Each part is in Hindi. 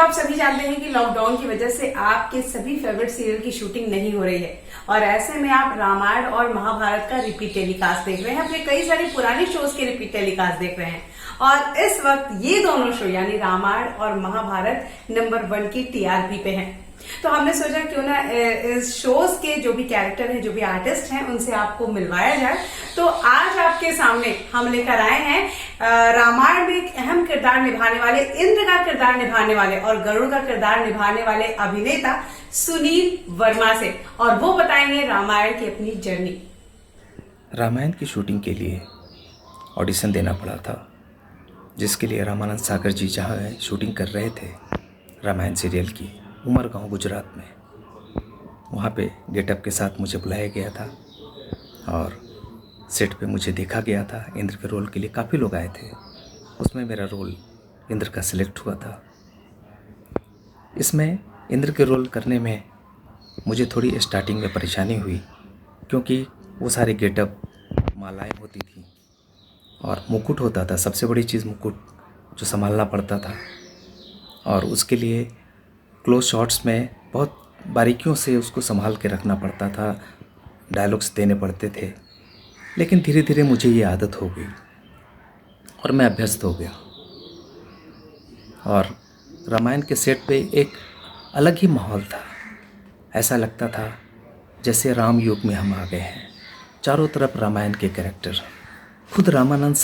आप सभी जानते हैं कि लॉकडाउन की वजह से आपके सभी फेवरेट सीरियल की शूटिंग नहीं हो रही है और ऐसे में आप रामायण और महाभारत का रिपीट टेलीकास्ट देख रहे हैं, अपने कई सारे पुराने शोज के रिपीट टेलीकास्ट देख रहे हैं और इस वक्त ये दोनों शो यानी रामायण और महाभारत नंबर 1 की टीआरपी पे हैं। तो हमने सोचा क्यों ना इस शोज के जो भी कैरेक्टर हैं, जो भी आर्टिस्ट हैं, उनसे आपको मिलवाया जाए। तो आज आपके सामने हम लेकर आए हैं रामायण में एक अहम किरदार निभाने वाले, इंद्र का किरदार निभाने वाले और गरुड़ का किरदार निभाने वाले अभिनेता सुनील वर्मा से, और वो बताएंगे रामायण की अपनी जर्नी। रामायण की शूटिंग के लिए ऑडिशन देना पड़ा था, जिसके लिए रामानंद सागर जी जहाँ शूटिंग कर रहे थे रामायण सीरियल की, उमरगांव गुजरात में, वहाँ पे गेटअप के साथ मुझे बुलाया गया था और सेट पे मुझे देखा गया था। इंद्र के रोल के लिए काफ़ी लोग आए थे, उसमें मेरा रोल इंद्र का सिलेक्ट हुआ था। इसमें इंद्र के रोल करने में मुझे थोड़ी स्टार्टिंग में परेशानी हुई, क्योंकि वो सारे गेटअप, मालाएं होती थी और मुकुट होता था। सबसे बड़ी चीज़ मुकुट जो संभालना पड़ता था, और उसके लिए क्लोज शॉट्स में बहुत बारीकियों से उसको संभाल के रखना पड़ता था, डायलॉग्स देने पड़ते थे। लेकिन धीरे धीरे मुझे ये आदत हो गई और मैं अभ्यस्त हो गया और रामायण के सेट पे एक अलग ही माहौल था। ऐसा लगता था जैसे राम युग में हम आ गए हैं। चारों तरफ रामायण के कैरेक्टर, खुद रामानंद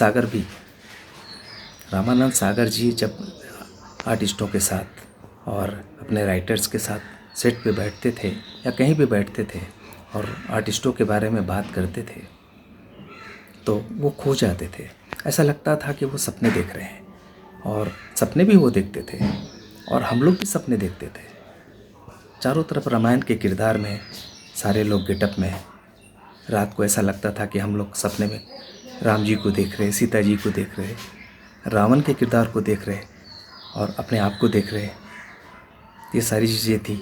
सागर जी जब आर्टिस्टों के साथ और अपने राइटर्स के साथ सेट पे बैठते थे या कहीं भी बैठते थे और आर्टिस्टों के बारे में बात करते थे तो वो खो जाते थे। ऐसा लगता था कि वो सपने देख रहे हैं, और सपने भी वो देखते थे और हम लोग भी सपने देखते थे। चारों तरफ रामायण के किरदार में सारे लोग गेटअप में, रात को ऐसा लगता था कि हम लोग सपने में राम जी को देख रहे, सीता जी को देख रहे, रावण के किरदार को देख रहे और अपने आप को देख रहे। ये सारी चीज़ें थी।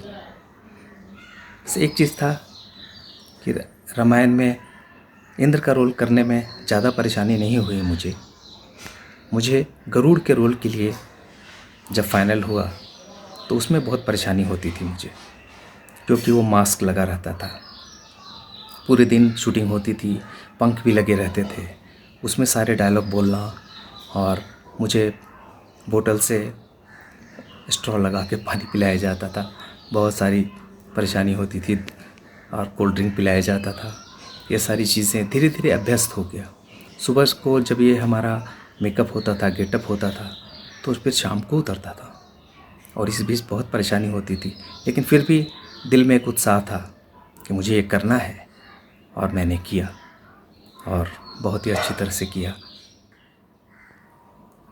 बस एक चीज़ था कि रामायण में इंद्र का रोल करने में ज़्यादा परेशानी नहीं हुई मुझे गरुड़ के रोल के लिए जब फाइनल हुआ तो उसमें बहुत परेशानी होती थी मुझे, क्योंकि वो मास्क लगा रहता था। पूरे दिन शूटिंग होती थी, पंख भी लगे रहते थे, उसमें सारे डायलॉग बोलना, और मुझे बोतल से स्ट्रॉ लगा के पानी पिलाया जाता था। बहुत सारी परेशानी होती थी और कोल्ड ड्रिंक पिलाया जाता था। ये सारी चीज़ें धीरे धीरे अभ्यस्त हो गया। सुबह को जब ये हमारा मेकअप होता था, गेटअप होता था, तो फिर शाम को उतरता था और इस बीच बहुत परेशानी होती थी। लेकिन फिर भी दिल में एक उत्साह था कि मुझे ये करना है, और मैंने किया और बहुत ही अच्छी तरह से किया।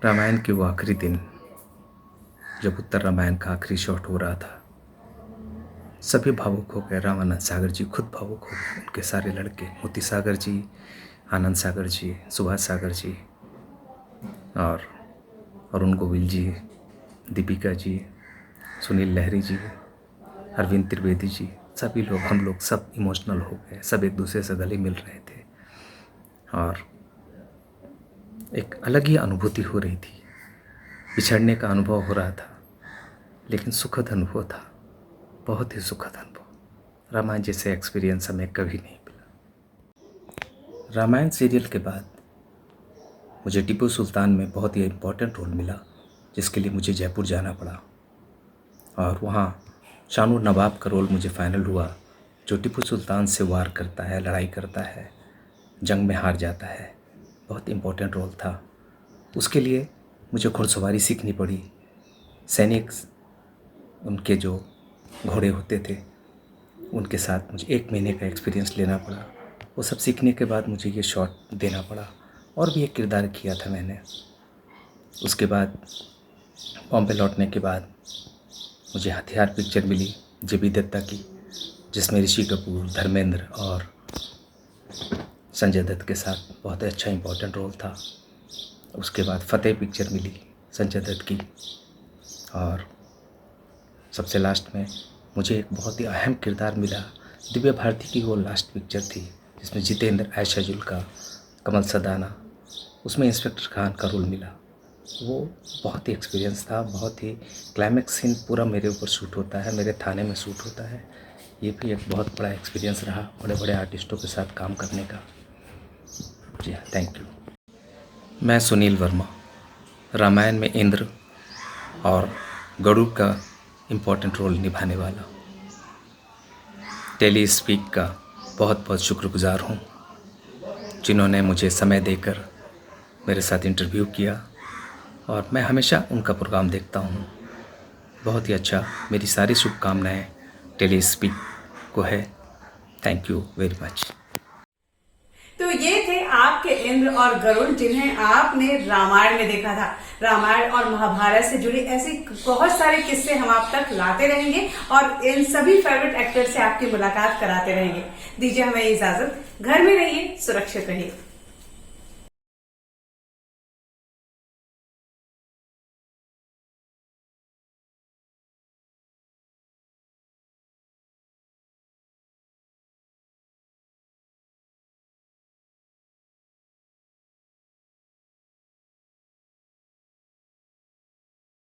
रामायण के वो आखिरी दिन जब उत्तर रामायण का आखिरी शॉट हो रहा था, सभी भावुक हो गए। रामानंद सागर जी खुद भावुक हो गए, उनके सारे लड़के, मोती सागर जी, आनंद सागर जी, सुभाष सागर जी और अरुण गोविल जी, दीपिका जी, सुनील लहरी जी, अरविंद त्रिवेदी जी, सभी लोग, हम लोग सब इमोशनल हो गए। सब एक दूसरे से गले मिल रहे थे और एक अलग ही अनुभूति हो रही थी। बिछड़ने का अनुभव हो रहा था, लेकिन सुखद अनुभव था, बहुत ही सुखद अनुभव। रामायण जैसे एक्सपीरियंस हमें कभी नहीं मिला। रामायण सीरियल के बाद मुझे टीपू सुल्तान में बहुत ही इम्पोर्टेंट रोल मिला, जिसके लिए मुझे जयपुर जाना पड़ा और वहाँ शानू नवाब का रोल मुझे फाइनल हुआ, जो टीपू सुल्तान से वार करता है, लड़ाई करता है, जंग में हार जाता है। बहुत इम्पोर्टेंट रोल था। उसके लिए मुझे घुड़सवारी सीखनी पड़ी। सैनिक, उनके जो घोड़े होते थे, उनके साथ मुझे 1 महीने का एक्सपीरियंस लेना पड़ा। वो सब सीखने के बाद मुझे ये शॉट देना पड़ा, और भी एक किरदार किया था मैंने। उसके बाद बॉम्बे लौटने के बाद मुझे हथियार पिक्चर मिली जेबी दत्ता की, जिसमें ऋषि कपूर, धर्मेंद्र और संजय दत्त के साथ बहुत अच्छा इम्पोर्टेंट रोल था। उसके बाद फतेह पिक्चर मिली संजय दत्त की, और सबसे लास्ट में मुझे एक बहुत ही अहम किरदार मिला। दिव्या भारती की वो लास्ट पिक्चर थी जिसमें जितेंद्र, आयशा जुल्का, कमल सदाना, उसमें इंस्पेक्टर खान का रोल मिला। वो बहुत ही एक्सपीरियंस था, बहुत ही क्लाइमेक्स सीन पूरा मेरे ऊपर शूट होता है, मेरे थाने में शूट होता है। ये भी एक बहुत बड़ा एक्सपीरियंस रहा बड़े बड़े आर्टिस्टों के साथ काम करने का। जी हाँ, थैंक यू। मैं सुनील वर्मा, रामायण में इंद्र और गरुड़ का इम्पोर्टेंट रोल निभाने वाला टेली स्पीक का बहुत बहुत शुक्रगुजार हूँ, जिन्होंने मुझे समय देकर मेरे साथ इंटरव्यू किया और मैं हमेशा उनका प्रोग्राम देखता हूँ। बहुत ही अच्छा, मेरी सारी शुभकामनाएं टेली स्पीक को है। Thank you very much. तो ये थे आपके इंद्र और गरुड़, जिन्हें आपने रामायण में देखा था। रामायण और महाभारत से जुड़े ऐसे बहुत सारे किस्से हम आप तक लाते रहेंगे और इन सभी फेवरेट एक्टर से आपकी मुलाकात कराते रहेंगे। दीजिए हमें इजाजत, घर में रहिए, सुरक्षित रहिए।